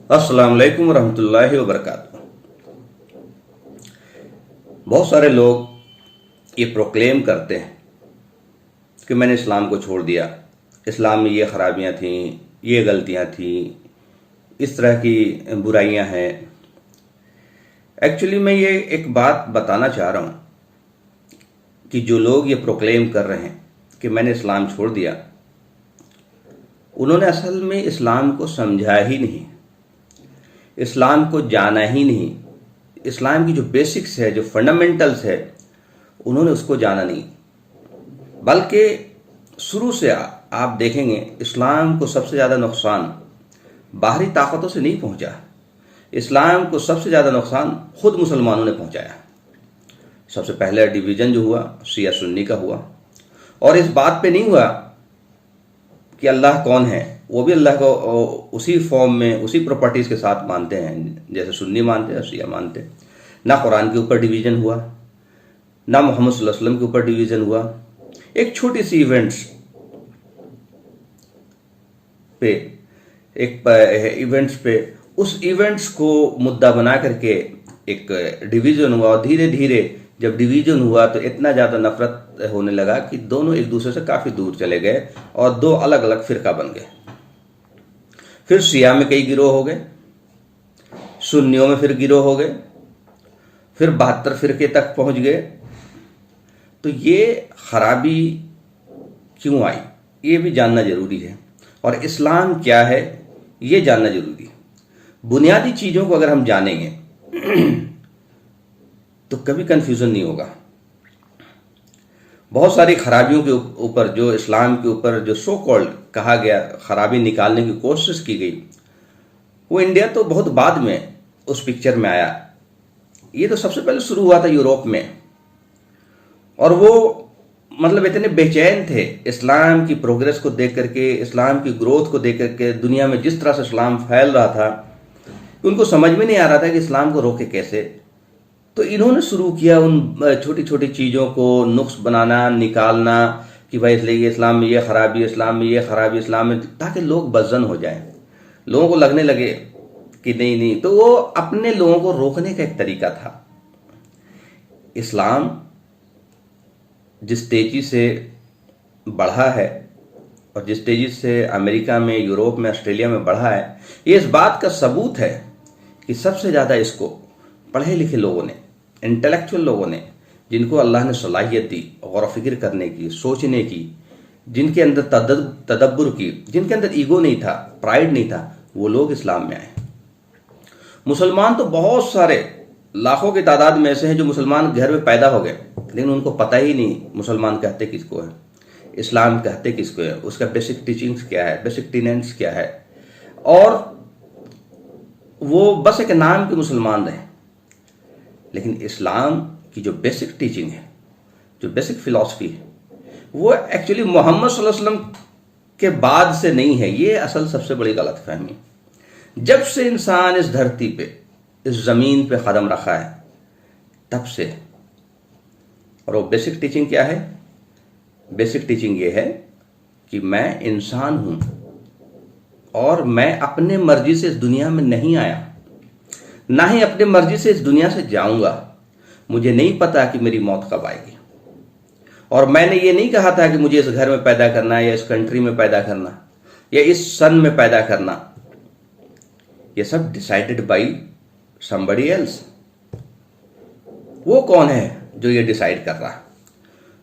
अस्सलाम वालेकुम रहमतुल्लाहि व बरकातुहू। बहुत सारे लोग ये प्रोक्लेम करते हैं कि मैंने इस्लाम को छोड़ दिया, इस्लाम में ये ख़राबियाँ थीं, ये गलतियाँ थीं, इस तरह की बुराइयाँ हैं। एक्चुअली मैं ये एक बात बताना चाह रहा हूँ कि जो लोग ये प्रोक्लेम कर रहे हैं कि मैंने इस्लाम छोड़ दिया, उन्होंने असल में इस्लाम को समझा ही नहीं, इस्लाम को जाना ही नहीं। इस्लाम की जो बेसिक्स है, जो फंडामेंटल्स है, उन्होंने उसको जाना नहीं। बल्कि शुरू से आप देखेंगे इस्लाम को सबसे ज़्यादा नुकसान बाहरी ताकतों से नहीं पहुंचा, इस्लाम को सबसे ज़्यादा नुकसान खुद मुसलमानों ने पहुंचाया। सबसे पहले डिवीज़न जो हुआ शिया सुन्नी का हुआ, और इस बात पे नहीं हुआ कि अल्लाह कौन है। वो भी अल्लाह को उसी फॉर्म में, उसी प्रॉपर्टीज़ के साथ मानते हैं जैसे सुन्नी मानते हैं, शिया मानते हैं। ना कुरान के ऊपर डिवीज़न हुआ, ना मोहम्मद सल्लल्लाहु अलैहि वसल्लम के ऊपर डिवीज़न हुआ। एक छोटी सी इवेंट्स पे, उस इवेंट्स को मुद्दा बना करके एक डिवीज़न हुआ, और धीरे धीरे जब डिवीज़न हुआ तो इतना ज़्यादा नफरत होने लगा कि दोनों एक दूसरे से काफ़ी दूर चले गए और दो अलग अलग फ़िरका बन गए। फिर शिया में कई गिरोह हो गए, सुन्नियों में फिर गिरोह हो गए, फिर 72 फ़िरके तक पहुंच गए। तो ये खराबी क्यों आई, ये भी जानना जरूरी है, और इस्लाम क्या है ये जानना जरूरी है। बुनियादी चीज़ों को अगर हम जानेंगे तो कभी कंफ्यूजन नहीं होगा। बहुत सारी खराबियों के ऊपर, जो इस्लाम के ऊपर जो सो कॉल्ड कहा गया, खराबी निकालने की कोशिश की गई, वो इंडिया तो बहुत बाद में उस पिक्चर में आया। ये तो सबसे पहले शुरू हुआ था यूरोप में, और वो मतलब इतने बेचैन थे इस्लाम की प्रोग्रेस को देख करके, इस्लाम की ग्रोथ को देख करके, दुनिया में जिस तरह से इस्लाम फैल रहा था, उनको समझ में नहीं आ रहा था कि इस्लाम को रोके कैसे। तो इन्होंने शुरू किया उन छोटी छोटी चीज़ों को नुक्स बनाना, निकालना कि भाई इसलिए इस्लाम में ये खराबी, इस्लाम में ये खराबी, इस्लाम में, ताकि लोग बज़न हो जाएं, लोगों को लगने लगे कि नहीं नहीं। तो वो अपने लोगों को रोकने का एक तरीका था। इस्लाम जिस तेजी से बढ़ा है और जिस तेजी से अमेरिका में, यूरोप में, ऑस्ट्रेलिया में बढ़ा है, ये इस बात का सबूत है कि सबसे ज़्यादा इसको पढ़े लिखे लोगों ने, इंटेलेक्चुअल लोगों ने, जिनको अल्लाह ने सलाहियत दी गौर फिक्र करने की, सोचने की, जिनके अंदर तदब्बुर की, जिनके अंदर ईगो नहीं था, प्राइड नहीं था, वो लोग इस्लाम में आए। मुसलमान तो बहुत सारे लाखों की तादाद में ऐसे हैं जो मुसलमान घर में पैदा हो गए, लेकिन उनको पता ही नहीं मुसलमान कहते किसको है, इस्लाम कहते किसको है, उसका बेसिक टीचिंग्स क्या है, बेसिक टीनेंट्स क्या है, और वो बस एक नाम के मुसलमान रहे। लेकिन इस्लाम की जो बेसिक टीचिंग है, जो बेसिक फिलॉसफी है, वो एक्चुअली मोहम्मद सल्लल्लाहु अलैहि वसल्लम के बाद से नहीं है। ये असल सबसे बड़ी गलतफहमी। जब से इंसान इस धरती पे, इस ज़मीन पे कदम रखा है, तब से। और वो बेसिक टीचिंग क्या है? बेसिक टीचिंग ये है कि मैं इंसान हूं और मैं अपने मर्जी से इस दुनिया में नहीं आया, ना ही अपने मर्जी से इस दुनिया से जाऊंगा। मुझे नहीं पता कि मेरी मौत कब आएगी, और मैंने ये नहीं कहा था कि मुझे इस घर में पैदा करना, या इस कंट्री में पैदा करना, या इस सन में पैदा करना। ये सब डिसाइडेड बाई समबडी एल्स। वो कौन है जो ये डिसाइड कर रहा है?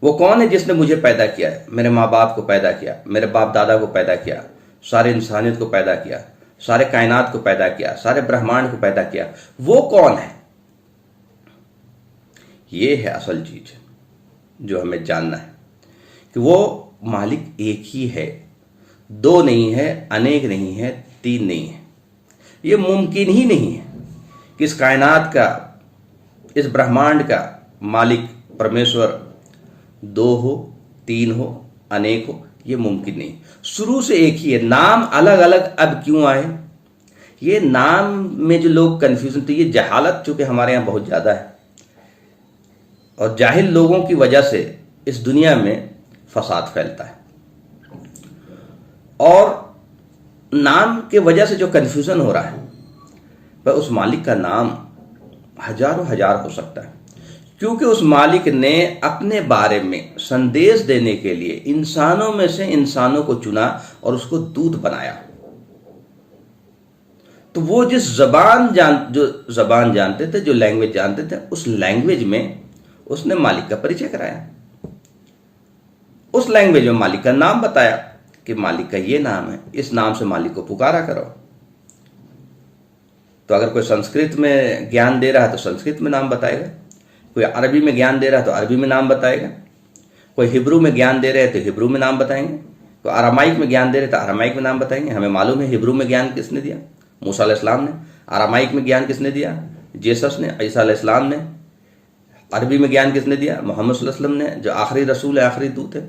वो कौन है जिसने मुझे पैदा किया है? मेरे माँ बाप को पैदा किया, मेरे बाप दादा को पैदा किया, सारे इंसानियत को पैदा किया, सारे कायनात को पैदा किया, सारे ब्रह्मांड को पैदा किया। वो कौन है? ये है असल चीज जो हमें जानना है, कि वो मालिक एक ही है, दो नहीं है, अनेक नहीं है, तीन नहीं है। ये मुमकिन ही नहीं है कि इस कायनात का, इस ब्रह्मांड का मालिक परमेश्वर दो हो, तीन हो, अनेक हो। ये मुमकिन नहीं। शुरू से एक ही है। नाम अलग अलग अब क्यों आए? ये नाम में जो लोग कंफ्यूजन, तो ये जहालत चूंकि हमारे यहाँ बहुत ज़्यादा है, और जाहिल लोगों की वजह से इस दुनिया में फसाद फैलता है। और नाम के वजह से जो कन्फ्यूज़न हो रहा है, पर उस मालिक का नाम हजारों हजार हो सकता है, क्योंकि उस मालिक ने अपने बारे में संदेश देने के लिए इंसानों में से इंसानों को चुना और उसको दूत बनाया। तो वो जो जबान जानते थे, जो लैंग्वेज जानते थे, उस लैंग्वेज में उसने मालिक का परिचय कराया। उस लैंग्वेज में मालिक का नाम बताया कि मालिक का ये नाम है, इस नाम से मालिक को पुकारा करो। तो अगर कोई संस्कृत में ज्ञान दे रहा है तो संस्कृत में नाम बताएगा, कोई अरबी में ज्ञान दे रहा है तो अरबी में नाम बताएगा, कोई हिब्रू में ज्ञान दे रहे हैं तो हिब्रू में नाम बताएंगे, कोई अरामाइक में ज्ञान दे रहे तो अरामाइक में नाम बताएंगे। हमें मालूम है हिब्रू में ज्ञान किसने दिया? मूसा अलैहिस्सलाम ने। अरामाइक में ज्ञान किसने दिया? जीसस ने, ईसा अलैहिस्सलाम ने। अरबी में ज्ञान किसने दिया? मोहम्मद सल्लल्लाहु अलैहि वसल्लम ने, जो आखिरी रसूल है, आखिरी दूत है।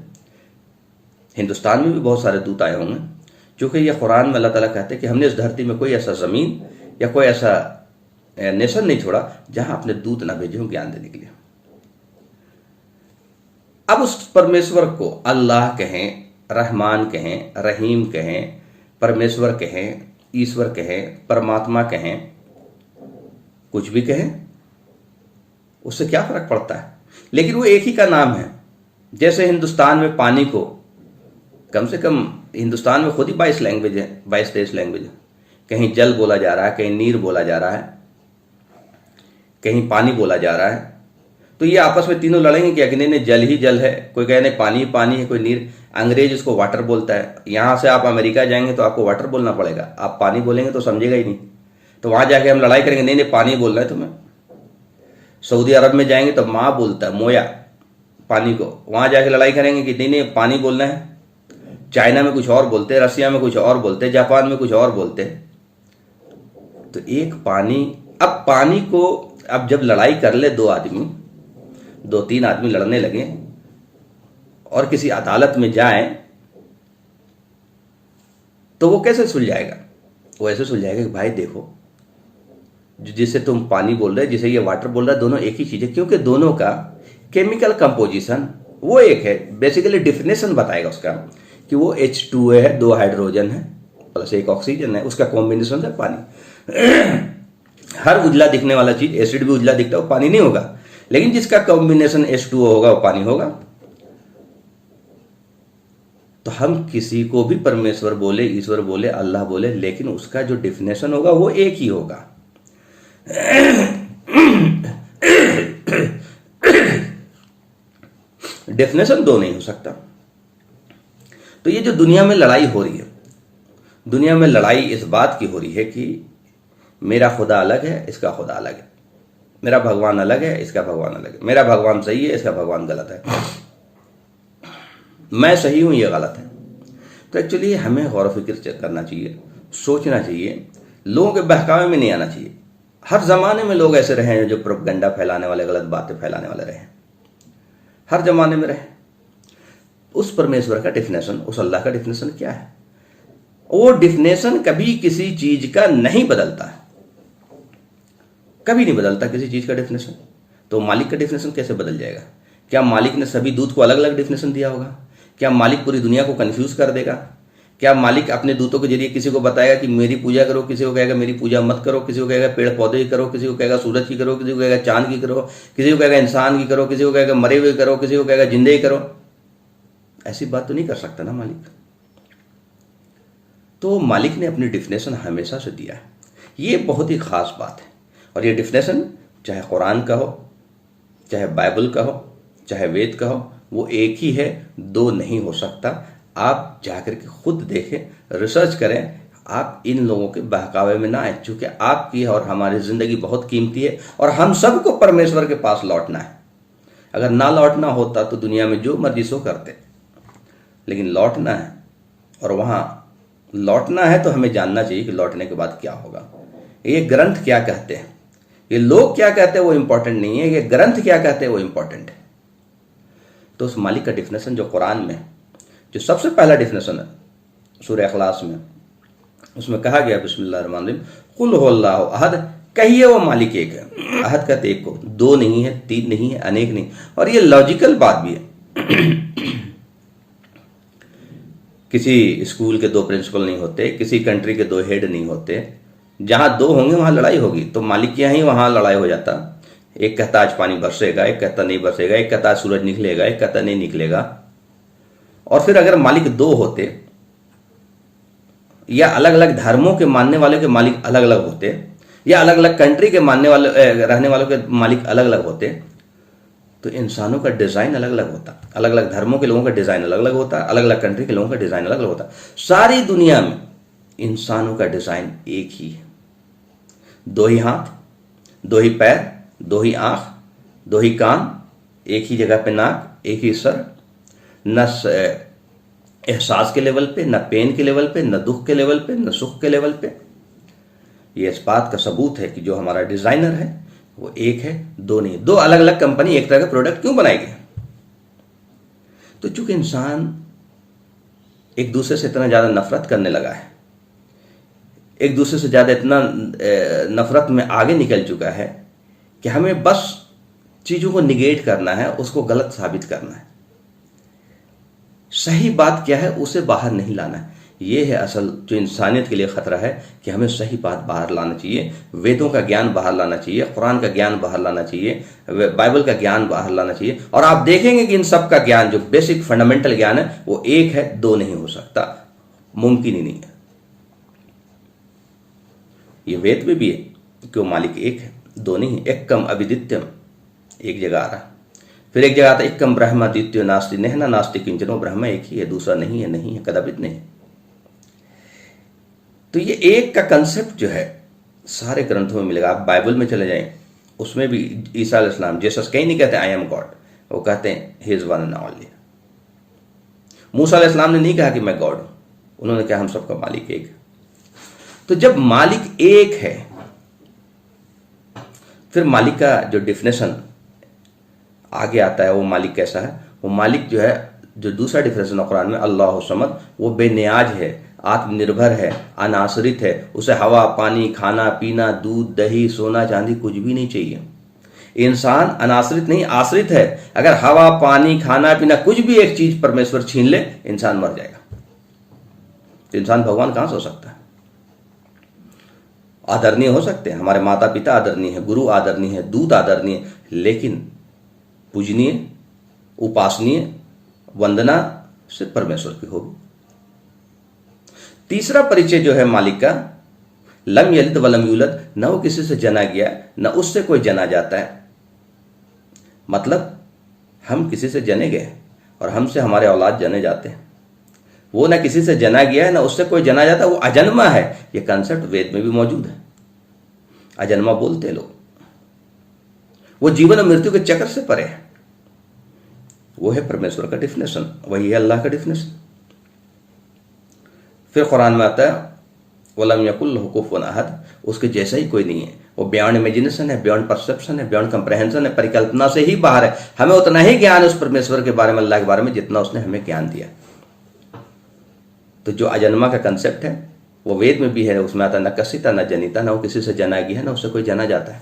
हिंदुस्तान में भी बहुत सारे दूत आए होंगे, क्योंकि ये कुरान में अल्लाह ताला कहते हैं कि हमने इस धरती में कोई ऐसा ज़मीन या कोई ऐसा नेशन नहीं छोड़ा जहां अपने दूत ना भेजे हों ज्ञान देने के लिए। अब उस परमेश्वर को अल्लाह कहें, रहमान कहें, रहीम कहें, परमेश्वर कहें, ईश्वर कहें, परमात्मा कहें, कुछ भी कहें, उससे क्या फर्क पड़ता है? लेकिन वो एक ही का नाम है। जैसे हिंदुस्तान में पानी को कम से कम हिंदुस्तान में खुद ही 22 लैंग्वेज है, 22-23 लैंग्वेज है। कहीं जल बोला जा रहा है, कहीं नीर बोला जा रहा है, कहीं पानी बोला जा रहा है। तो ये आपस में तीनों लड़ेंगे क्या कि नहीं जल ही जल है, कोई कहे नहीं पानी पानी है, कोई नीर। अंग्रेज उसको वाटर बोलता है। यहां से आप अमेरिका जाएंगे तो आपको वाटर बोलना पड़ेगा, आप पानी बोलेंगे तो समझेगा ही नहीं। तो वहां जाके हम लड़ाई करेंगे, नहीं नहीं पानी बोलना है तुम्हें। सऊदी अरब में जाएंगे तो माँ बोलता है मोया पानी को, वहां जाके लड़ाई करेंगे कि नहीं नहीं पानी बोलना है। चाइना में कुछ और बोलते हैं, रसिया में कुछ और बोलते हैं, जापान में कुछ और बोलते हैं। तो एक पानी, अब पानी को अब जब लड़ाई कर ले दो आदमी, 2-3 आदमी लड़ने लगे और किसी अदालत में जाए तो वो कैसे सुलझाएगा? वो ऐसे सुलझाएगा कि भाई देखो, जिसे तुम पानी बोल रहे, जिसे ये वाटर बोल रहा है, दोनों एक ही चीज है, क्योंकि दोनों का केमिकल कंपोजिशन वो एक है। बेसिकली डिफिनेशन बताएगा उसका कि वो H2 है, 2 हाइड्रोजन है प्लस 1 ऑक्सीजन है, उसका कॉम्बिनेशन है पानी। हर उजला दिखने वाला चीज, एसिड भी उजला दिखता है, वो पानी नहीं होगा, लेकिन जिसका कॉम्बिनेशन H2O होगा वो पानी होगा। तो हम किसी को भी परमेश्वर बोले, ईश्वर बोले, अल्लाह बोले, लेकिन उसका जो डिफिनेशन होगा वो एक ही होगा। डेफिनेशन दो नहीं हो सकता। तो ये जो दुनिया में लड़ाई हो रही है, दुनिया में लड़ाई इस बात की हो रही है कि मेरा खुदा अलग है, इसका खुदा अलग है, मेरा भगवान अलग है, इसका भगवान अलग है, मेरा भगवान सही है, इसका भगवान गलत है, मैं सही हूं, ये गलत है। तो एक्चुअली हमें गौर फिक्र करना चाहिए, सोचना चाहिए, लोगों के बहकावे में नहीं आना चाहिए। हर जमाने में लोग ऐसे रहे हैं जो प्रोपगंडा फैलाने वाले, गलत बातें फैलाने वाले रहे, हर जमाने में रहे। उस परमेश्वर का डिफिनेशन, उस अल्लाह का डिफिनेशन क्या है? वो डिफिनेशन कभी किसी चीज का नहीं बदलता है, कभी नहीं बदलता किसी चीज का डिफिनेशन। तो मालिक का डिफिनेशन कैसे बदल जाएगा? क्या मालिक ने सभी दूत को अलग अलग डिफिनेशन दिया होगा? क्या मालिक पूरी दुनिया को कंफ्यूज कर देगा? क्या मालिक अपने दूतों के जरिए किसी को बताएगा कि मेरी पूजा करो, किसी को कहेगा मेरी पूजा मत करो, किसी को कहेगा पेड़ पौधे की करो, किसी को कहेगा सूरज की करो, किसी को कहेगा चांद की करो, किसी को कहेगा इंसान की करो, किसी को कहेगा मरे हुए करो, किसी को कहेगा जिंदे ही करो? ऐसी बात तो नहीं कर सकता ना मालिक। तो मालिक ने अपनी डिफिनेशन हमेशा से दिया है, ये बहुत ही खास बात है। और ये डिफिनेशन चाहे कुरान का हो, चाहे बाइबल का हो, चाहे वेद का हो, वो एक ही है, दो नहीं हो सकता। आप जाकर के खुद देखें, रिसर्च करें, आप इन लोगों के बहकावे में ना आए, चूंकि आपकी और हमारी जिंदगी बहुत कीमती है और हम सबको परमेश्वर के पास लौटना है। अगर ना लौटना होता तो दुनिया में जो मर्जी सो करते, लेकिन लौटना है, और वहां लौटना है तो हमें जानना चाहिए कि लौटने के बाद क्या होगा। ये ग्रंथ क्या कहते हैं, ये लोग क्या कहते हैं वो इंपॉर्टेंट नहीं है, ये ग्रंथ क्या कहते हैं वो इंपॉर्टेंट है। तो उस मालिक का डिफिनेशन जो कुरान में, जो सबसे पहला डिफिनेशन है सूरह इखलास में, उसमें कहा गया बिस्मिल्लाहिर्रहमानिर्रहीम कुल हुवल्लाहु अहद, कहिए वो मालिक एक है। अहद कहते एक को, दो नहीं है, तीन नहीं है, अनेक नहीं। और ये लॉजिकल बात भी है। किसी स्कूल के 2 प्रिंसिपल नहीं होते, किसी कंट्री के 2 हेड नहीं होते, जहां दो होंगे वहां लड़ाई होगी, तो मालिक के यहाँ ही वहां लड़ाई हो जाता। एक कहता आज पानी बरसेगा, एक कहता नहीं बरसेगा, एक कहता सूरज निकलेगा, एक कहता नहीं निकलेगा। और फिर अगर मालिक दो होते या अलग अलग धर्मों के मानने वाले के मालिक अलग अलग होते या अलग अलग कंट्री के मानने वाले रहने वालों के मालिक अलग अलग होते, तो इंसानों का डिजाइन अलग अलग होता। अलग अलग धर्मों के लोगों का डिजाइन अलग अलग होता, अलग अलग कंट्री के लोगों का डिजाइन अलग अलग होता। सारी दुनिया में इंसानों का डिजाइन एक ही है। दो ही हाथ, दो ही पैर, दो ही आंख, दो ही कान, एक ही जगह पे नाक, एक ही सर। न एहसास के लेवल पे, न पेन के लेवल पे, न दुख के लेवल पे, न सुख के लेवल पे। ये इस बात का सबूत है कि जो हमारा डिजाइनर है वो एक है, दो नहीं। दो अलग अलग कंपनी एक तरह का प्रोडक्ट क्यों बनाएगी? तो चूंकि इंसान एक दूसरे से इतना ज्यादा नफरत करने लगा है, एक दूसरे से ज्यादा इतना नफरत में आगे निकल चुका है कि हमें बस चीजों को निगेट करना है, उसको गलत साबित करना है। सही बात क्या है उसे बाहर नहीं लाना है। ये है असल जो इंसानियत के लिए खतरा है कि हमें सही बात बाहर लाना चाहिए, वेदों का ज्ञान बाहर लाना चाहिए, कुरान का ज्ञान बाहर लाना चाहिए, बाइबल का ज्ञान बाहर लाना चाहिए। और आप देखेंगे कि इन सब का ज्ञान जो बेसिक फंडामेंटल ज्ञान है वो एक है, दो नहीं हो सकता, मुमकिन ही नहीं है। ये वेद में भी है कि वो मालिक एक है, दो नहीं है। एकम अविदित्यम एक जगह आ रहा, फिर एक जगह आता एकम ब्रह्म द्वितीय नास्ति नेहना नास्ति किंचनो, ब्रह्म एक ही है, दूसरा नहीं है, नहीं है, कदापित नहीं। तो ये एक का कंसेप्ट जो है सारे ग्रंथों में मिलेगा। आप बाइबल में चले जाएं, उसमें भी ईसा अलैहिस्सलाम, जीसस कहीं नहीं कहते आई एम गॉड, वो कहते हैं he is one and only. मूसा अलैहिस्सलाम ने नहीं कहा कि मैं गॉड हूं, उन्होंने कहा हम सबका मालिक एक है। तो जब मालिक एक है, फिर मालिक का जो डिफिनेशन आगे आता है वो मालिक कैसा है? वो मालिक जो है, जो दूसरा डिफिनेशन है कुरान में, अल्लाह समद, वो बेनियाज है, आत्मनिर्भर है, अनाश्रित है। उसे हवा, पानी, खाना पीना, दूध, दही, सोना चांदी कुछ भी नहीं चाहिए। इंसान अनाश्रित नहीं, आश्रित है। अगर हवा, पानी, खाना पीना कुछ भी एक चीज परमेश्वर छीन ले, इंसान मर जाएगा। तो इंसान भगवान कहां से हो सकता है? आदरणीय हो सकते हैं, हमारे माता पिता आदरणीय है, गुरु आदरणीय है, दूत आदरणीय, लेकिन पूजनीय, उपासनीय, वंदना सिर्फ परमेश्वर की होगी। तीसरा परिचय जो है मालिक का, लम यलिद वलम यूलद, न वो किसी से जना गया, न उससे कोई जना जाता है। मतलब हम किसी से जने गए और हमसे हमारे औलाद जने जाते हैं। वो ना किसी से जना गया है, ना उससे कोई जना जाता, वो अजन्मा है। ये कंसेप्ट वेद में भी मौजूद है। अजन्मा बोलते लोग, वो जीवन और मृत्यु के चक्र से परे है। वो है परमेश्वर का डिफिनेशन, वही है अल्लाह का डिफिनेशन। फिर कुरान में आता है वलम यकुल लहु कुफुवन अहद, उसके जैसा ही कोई नहीं है। वो बियॉन्ड इमेजिनेशन है, बियॉन्ड परसेप्शन है, बियॉन्ड कंप्रहेंशन है, परिकल्पना से ही बाहर है। हमें उतना ही ज्ञान उस परमेश्वर के बारे में, अल्लाह के बारे में, जितना उसने हमें ज्ञान दिया। तो जो अजन्मा का कंसेप्ट है वो वेद में भी है। उसमें आता है न कसिता न जनिता, न वो किसी से जना गया है, न उससे कोई जना जाता है।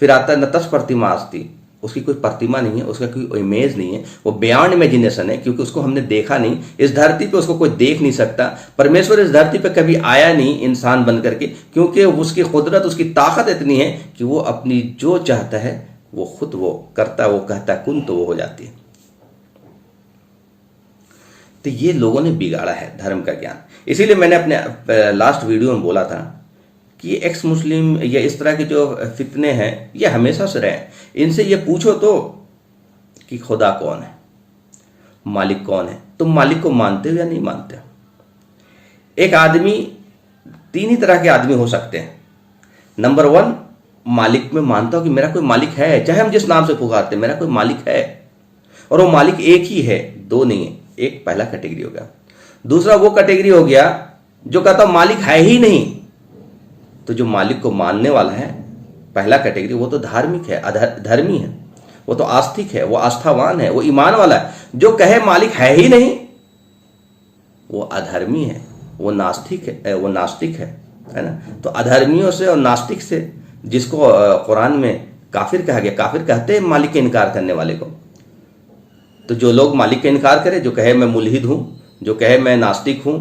फिर आता है न तस प्रतिमा अस्ति, उसकी कोई प्रतिमा नहीं है, उसका कोई इमेज नहीं है, वो बियॉन्ड इमेजिनेशन है, क्योंकि उसको हमने देखा नहीं। इस धरती पे उसको कोई देख नहीं सकता। परमेश्वर इस धरती पे कभी आया नहीं इंसान बन करके, क्योंकि उसकी कुदरत, उसकी ताकत इतनी है कि वो अपनी जो चाहता है वो खुद वो करता है, वो कहता है कुन तो वो हो जाती है। तो ये लोगों ने बिगाड़ा है धर्म का ज्ञान। इसीलिए मैंने अपने लास्ट वीडियो में बोला था कि एक्स मुस्लिम या इस तरह के जो फितने हैं ये हमेशा से रहे। इनसे ये पूछो तो कि खुदा कौन है, मालिक कौन है, तुम मालिक को मानते हो या नहीं मानते हो? एक आदमी, तीन ही तरह के आदमी हो सकते हैं। नंबर 1, मालिक में मानता हूं कि मेरा कोई मालिक है, चाहे हम जिस नाम से पुकारते हैं, मेरा कोई मालिक है और वो मालिक एक ही है, दो नहीं है। एक पहला कैटेगरी हो गया। दूसरा वो कैटेगरी हो गया जो कहता मालिक है ही नहीं। तो जो मालिक को मानने वाला है, पहला कैटेगरी, वो तो धार्मिक है, धर्मी है, वो तो आस्तिक है, वो आस्थावान है, वो ईमान वाला है। जो कहे मालिक है ही नहीं, वो अधर्मी है, वो नास्तिक है, वो नास्तिक है ना। तो अधर्मियों से और नास्तिक से, जिसको कुरान में काफिर कहा गया, काफिर कहते हैं मालिक के इनकार करने वाले को। तो जो लोग मालिक का इनकार करे, जो कहे मैं मुल्हिद हूं, जो कहे मैं नास्तिक हूं,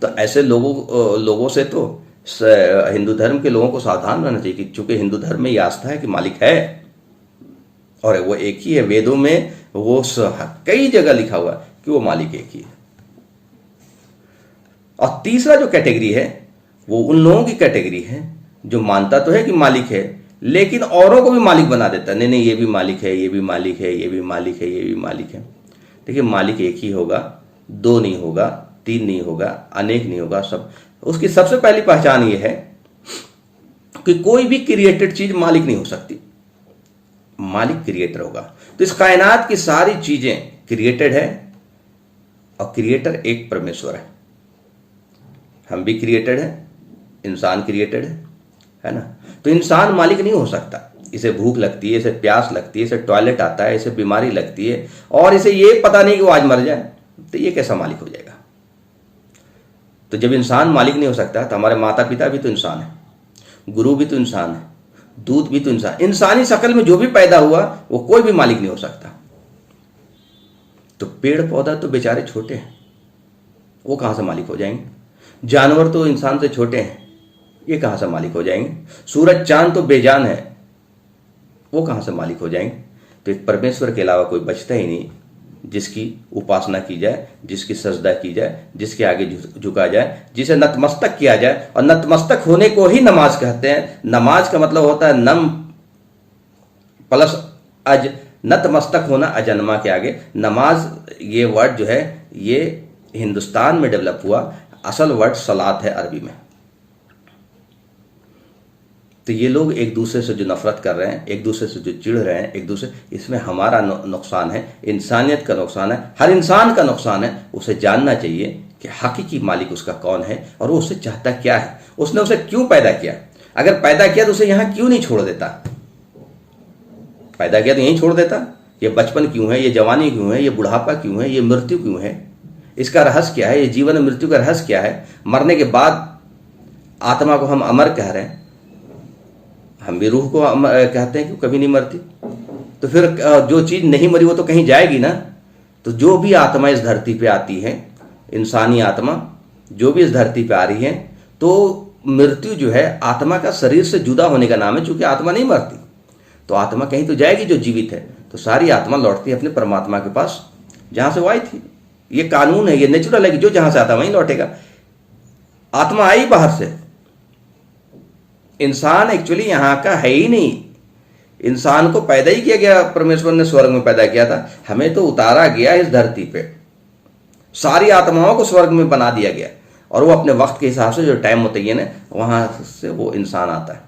तो ऐसे लोगों से तो हिंदू धर्म के लोगों को सावधान रहना चाहिए, कि चूंकि हिंदू धर्म में ये आस्था है कि मालिक है और वो एक ही है। वेदों में वो कई जगह लिखा हुआ है कि वो मालिक एक ही है। और तीसरा जो कैटेगरी है वो उन लोगों की कैटेगरी है जो मानता तो है कि मालिक है, लेकिन औरों को भी मालिक बना देता है। नहीं नहीं, ये भी मालिक है, ये भी मालिक है, ये भी मालिक है, ये भी मालिक है। देखिए, मालिक एक ही होगा, दो नहीं होगा, तीन नहीं होगा, अनेक नहीं होगा, सब। उसकी सबसे पहली पहचान ये है कि कोई भी क्रिएटेड चीज मालिक नहीं हो सकती, मालिक क्रिएटर होगा। तो इस कायनात की सारी चीजें क्रिएटेड है और क्रिएटर एक परमेश्वर है। हम भी क्रिएटेड है, इंसान क्रिएटेड है ना। तो इंसान मालिक नहीं हो सकता। इसे भूख लगती है, इसे प्यास लगती है, इसे टॉयलेट आता है, इसे बीमारी लगती है और इसे ये पता नहीं कि वो आज मर जाए, तो ये कैसा मालिक हो जाएगा। तो जब इंसान मालिक नहीं हो सकता तो हमारे माता पिता भी तो इंसान है, गुरु भी तो इंसान है, दूध भी तो इंसान। इंसानी शक्ल में जो भी पैदा हुआ वो कोई भी मालिक नहीं हो सकता। तो पेड़ पौधा तो बेचारे छोटे हैं, वो कहां से मालिक हो जाएंगे। जानवर तो इंसान से छोटे हैं, ये कहां से मालिक हो जाएंगे। सूरज चांद तो बेजान है, वो कहां से मालिक हो जाएंगे। तो एक परमेश्वर के अलावा कोई बचता ही नहीं जिसकी उपासना की जाए, जिसकी सजदा की जाए, जिसके आगे झुका जाए, जिसे नतमस्तक किया जाए। और नतमस्तक होने को ही नमाज कहते हैं। नमाज का मतलब होता है नम प्लस अज, नतमस्तक होना अजन्मा के आगे। नमाज ये वर्ड जो है ये हिंदुस्तान में डेवलप हुआ, असल वर्ड सलात है अरबी में। तो ये लोग एक दूसरे से जो नफरत कर रहे हैं, एक दूसरे से जो चिढ़ रहे हैं, एक दूसरे, इसमें हमारा नुकसान है, इंसानियत का नुकसान है, हर इंसान का नुकसान है। उसे जानना चाहिए कि हकीकी मालिक उसका कौन है और वो उससे चाहता क्या है, उसने उसे क्यों पैदा किया। अगर पैदा किया तो उसे यहां क्यों नहीं छोड़ देता। पैदा किया तो यहीं छोड़ देता। ये बचपन क्यों है, ये जवानी क्यों है, ये बुढ़ापा क्यों है, ये मृत्यु क्यों है, इसका रहस्य क्या है, ये जीवन और मृत्यु का रहस्य क्या है। मरने के बाद आत्मा को हम अमर कह रहे हैं, हम भी रूह को कहते हैं कि कभी नहीं मरती। तो फिर जो चीज नहीं मरी वो तो कहीं जाएगी ना। तो जो भी आत्मा इस धरती पे आती है, इंसानी आत्मा जो भी इस धरती पे आ रही है, तो मृत्यु जो है आत्मा का शरीर से जुदा होने का नाम है। चूंकि आत्मा नहीं मरती तो आत्मा कहीं तो जाएगी जो जीवित है। तो सारी आत्मा लौटती है अपने परमात्मा के पास जहां से वो आई थी। ये कानून है, ये नेचुरल है कि जो जहां से आता वहीं लौटेगा। आत्मा आई बाहर से, इंसान एक्चुअली यहां का है ही नहीं। इंसान को पैदा ही किया गया, परमेश्वर ने स्वर्ग में पैदा किया था, हमें तो उतारा गया इस धरती पे। सारी आत्माओं को स्वर्ग में बना दिया गया और वो अपने वक्त के हिसाब से जो टाइम मुतय्यन है वहां से वो इंसान आता है।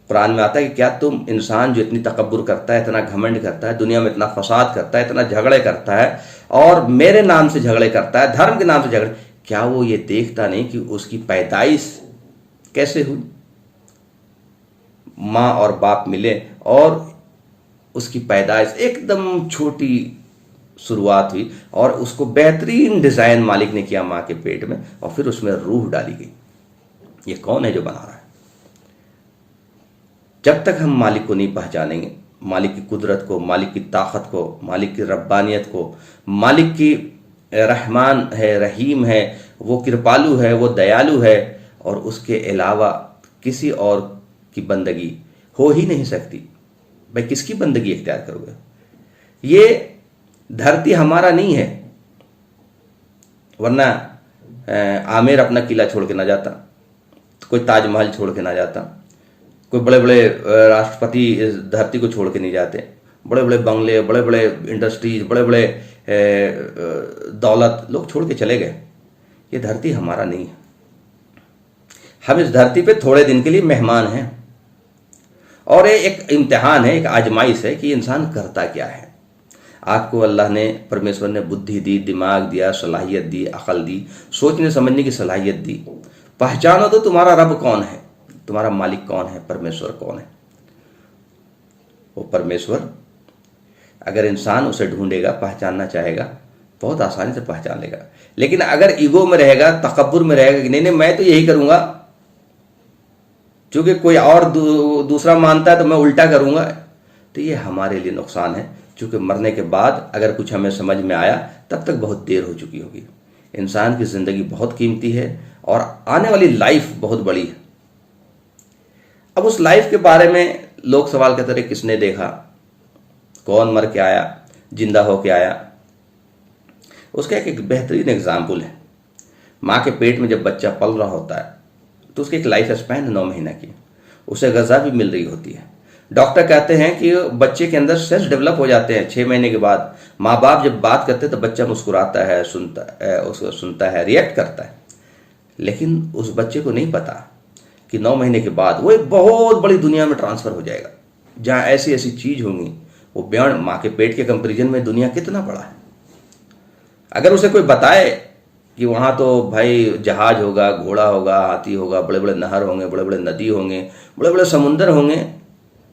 कुरान में आता है कि क्या तुम इंसान जो इतनी तकब्बुर करता है, इतना घमंड करता है, दुनिया में इतना फसाद करता है, इतना झगड़े करता है और मेरे नाम से झगड़े करता है, धर्म के नाम से झगड़े, क्या वो ये देखता नहीं कि उसकी पैदाइश कैसे हुई। माँ और बाप मिले और उसकी पैदाइश एकदम छोटी शुरुआत हुई और उसको बेहतरीन डिजाइन मालिक ने किया माँ के पेट में और फिर उसमें रूह डाली गई। ये कौन है जो बना रहा है। जब तक हम मालिक को नहीं पहचानेंगे, मालिक की कुदरत को, मालिक की ताकत को, मालिक की रब्बानियत को, मालिक की रहमान है, रहीम है, वो कृपालु है, वो दयालु है और उसके अलावा किसी और की बंदगी हो ही नहीं सकती। भाई किसकी बंदगी इख्तियार करोगे। ये धरती हमारा नहीं है, वरना आमिर अपना किला छोड़ के ना जाता, कोई ताजमहल छोड़ के ना जाता, कोई बड़े बड़े राष्ट्रपति इस धरती को छोड़ के नहीं जाते, बड़े बड़े बंगले, बड़े बड़े इंडस्ट्रीज, बड़े बड़े दौलत लोग छोड़ के चले गए। ये धरती हमारा नहीं है। हम इस धरती पे थोड़े दिन के लिए मेहमान हैं और ये एक इम्तिहान है, एक आजमाइश है कि इंसान करता क्या है। आपको अल्लाह ने, परमेश्वर ने बुद्धि दी, दिमाग दिया, सलाहियत दी, अकल दी, सोचने समझने की सलाहियत दी। पहचानो तो तुम्हारा रब कौन है, तुम्हारा मालिक कौन है, परमेश्वर कौन है। वो परमेश्वर अगर इंसान उसे ढूंढेगा, पहचानना चाहेगा, बहुत आसानी से पहचान लेगा। लेकिन अगर ईगो में रहेगा, तकब्बुर में रहेगा कि नहीं नहीं मैं तो यही करूंगा, क्योंकि कोई और दूसरा मानता है तो मैं उल्टा करूंगा, तो ये हमारे लिए नुकसान है। क्योंकि मरने के बाद अगर कुछ हमें समझ में आया तब तक बहुत देर हो चुकी होगी। इंसान की ज़िंदगी बहुत कीमती है और आने वाली लाइफ बहुत बड़ी है। अब उस लाइफ के बारे में लोग सवाल करते रहे, किसने देखा, कौन मर के आया, जिंदा हो के आया। उसका एक बेहतरीन एग्जाम्पल है। माँ के पेट में जब बच्चा पल रहा होता है तो उसकी एक लाइफ स्पैन 9 महीने की, उसे ग़िज़ा भी मिल रही होती है। डॉक्टर कहते हैं कि बच्चे के अंदर सेंस डेवलप हो जाते हैं 6 महीने के बाद। माँ बाप जब बात करते हैं तो बच्चा मुस्कुराता है, उसको सुनता है, रिएक्ट करता है। लेकिन उस बच्चे को नहीं पता कि 9 महीने के बाद वो एक बहुत बड़ी दुनिया में ट्रांसफ़र हो जाएगा, जहाँ ऐसी ऐसी चीज़ होंगी, वो बियॉन्ड माँ के पेट के कंपेरिजन में दुनिया कितना बड़ा है। अगर उसे कोई बताए कि वहाँ तो भाई जहाज होगा, घोड़ा होगा, हाथी होगा, बड़े बड़े नहर होंगे, बड़े बड़े नदी होंगे, बड़े बड़े समुंदर होंगे,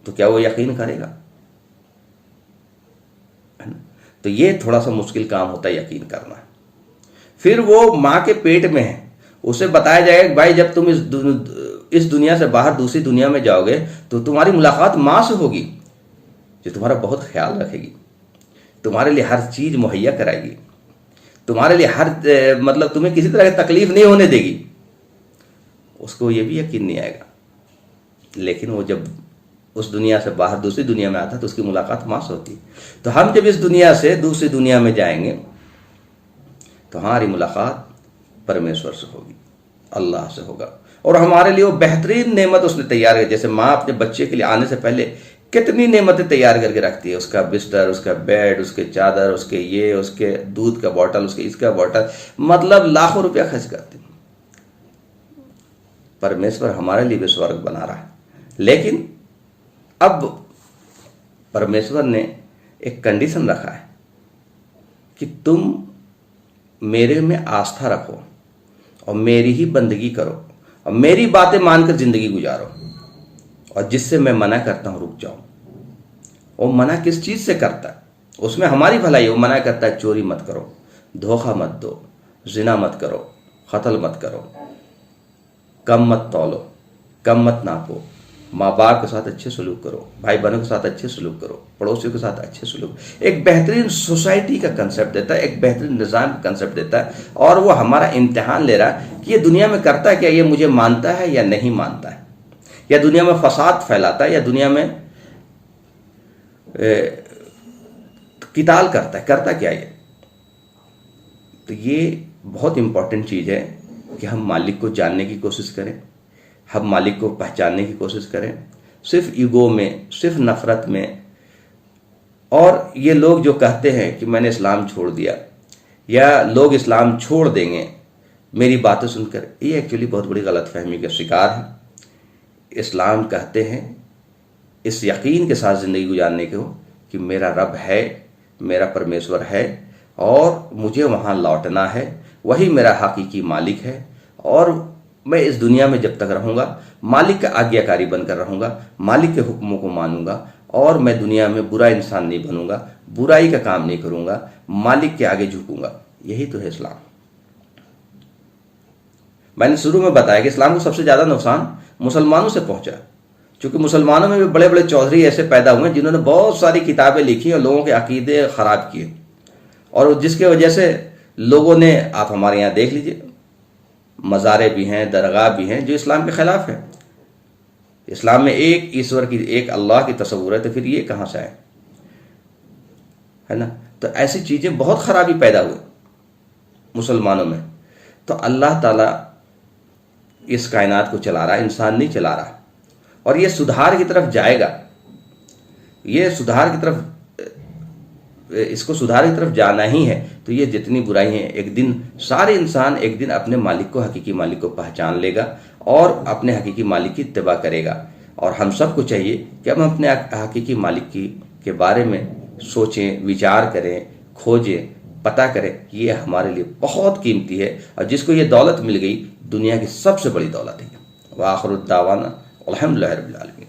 तो क्या वो यकीन करेगा? है ना? तो ये थोड़ा सा मुश्किल काम होता है यकीन करना। फिर वो माँ के पेट में है, उसे बताया जाएगा कि भाई जब तुम इस दुनिया से बाहर दूसरी दुनिया में जाओगे तो तुम्हारी मुलाकात माँ से होगी, जो तुम्हारा बहुत ख्याल रखेगी, तुम्हारे लिए हर चीज़ मुहैया कराएगी, तुम्हारे लिए मतलब तुम्हें किसी तरह की तकलीफ नहीं होने देगी। उसको ये भी यकीन नहीं आएगा। लेकिन वो जब उस दुनिया से बाहर दूसरी दुनिया में आता है तो उसकी मुलाकात माँ से होती है। तो हम जब इस दुनिया से दूसरी दुनिया में जाएंगे तो हमारी मुलाकात परमेश्वर से होगी, अल्लाह से होगा, और हमारे लिए वो बेहतरीन नेमत उसने तैयार की। जैसे माँ अपने बच्चे के लिए आने से पहले कितनी नेमतें तैयार करके रखती है, उसका बिस्तर, उसका बेड, उसके चादर, उसके दूध का बोतल, उसके इसका बोतल, मतलब लाखों रुपया खर्च करती है। परमेश्वर हमारे लिए भी स्वर्ग बना रहा है। लेकिन अब परमेश्वर ने एक कंडीशन रखा है कि तुम मेरे में आस्था रखो और मेरी ही बंदगी करो और मेरी बातें मानकर जिंदगी गुजारो, और जिससे मैं मना करता हूं रुक जाओ। वो मना किस चीज से करता है? उसमें हमारी भलाई। वो मना करता है चोरी मत करो, धोखा मत दो, जिना मत करो, कत्ल मत करो, कम मत तौलो, कम मत नापो, माँ बाप के साथ अच्छे सलूक करो, भाई बहनों के साथ अच्छे सलूक करो, पड़ोसियों के साथ अच्छे सलूक। एक बेहतरीन सोसाइटी का कंसेप्ट देता है, एक बेहतरीन निज़ाम का कंसेप्ट देता है। और वो हमारा इम्तिहान ले रहा है कि ये दुनिया में करता है क्या, ये मुझे मानता है या नहीं मानता है, या दुनिया में फसाद फैलाता है, या दुनिया में किताल करता क्या ये। तो ये बहुत इंपॉर्टेंट चीज़ है कि हम मालिक को जानने की कोशिश करें, हम मालिक को पहचानने की कोशिश करें, सिर्फ ईगो में, सिर्फ नफ़रत में। और ये लोग जो कहते हैं कि मैंने इस्लाम छोड़ दिया या लोग इस्लाम छोड़ देंगे मेरी बातें सुनकर, ये एक्चुअली बहुत बड़ी गलतफहमी का शिकार है। इस्लाम कहते हैं इस यकीन के साथ ज़िंदगी गुजारने को कि मेरा रब है, मेरा परमेश्वर है और मुझे वहाँ लौटना है, वही मेरा हकीकी मालिक है, और मैं इस दुनिया में जब तक रहूँगा मालिक का आज्ञाकारी बनकर रहूँगा, मालिक के हुक्मों को मानूंगा, और मैं दुनिया में बुरा इंसान नहीं बनूंगा, बुराई का काम नहीं करूँगा, मालिक के आगे झुकूंगा। यही तो है इस्लाम। मैंने शुरू में बताया कि इस्लाम को सबसे ज़्यादा नुकसान मुसलमानों से पहुँचा, क्योंकि मुसलमानों में भी बड़े बड़े चौधरी ऐसे पैदा हुए जिन्होंने बहुत सारी किताबें लिखी और लोगों के अकीदे ख़राब किए, और जिसके वजह से लोगों ने, आप हमारे यहाँ देख लीजिए, मज़ारे भी हैं, दरगाह भी हैं जो इस्लाम के ख़िलाफ़ है। इस्लाम में एक ईश्वर की, एक अल्लाह की तस्वुर है, तो फिर ये कहाँ से आए, है ना। तो ऐसी चीज़ें बहुत ख़राबी पैदा हुई मुसलमानों में। तो अल्लाह ताला इस कायनात को चला रहा है, इंसान नहीं चला रहा, और ये सुधार की तरफ जाएगा। ये सुधार की तरफ, इसको सुधार की तरफ जाना ही है। तो ये जितनी बुराई हैं, एक दिन सारे इंसान एक दिन अपने मालिक को, हकीकी मालिक को पहचान लेगा और अपने हकीकी मालिक की इत्तिबा करेगा। और हम सबको चाहिए कि हम अपने हकीकी मालिक के बारे में सोचें, विचार करें, खोजें, पता करें। ये हमारे लिए बहुत कीमती है, और जिसको ये दौलत मिल गई, दुनिया की सबसे बड़ी दौलत है। व आखिर दावाना अल्हम्दुलिल्लाहि रब्बिल आलमीन।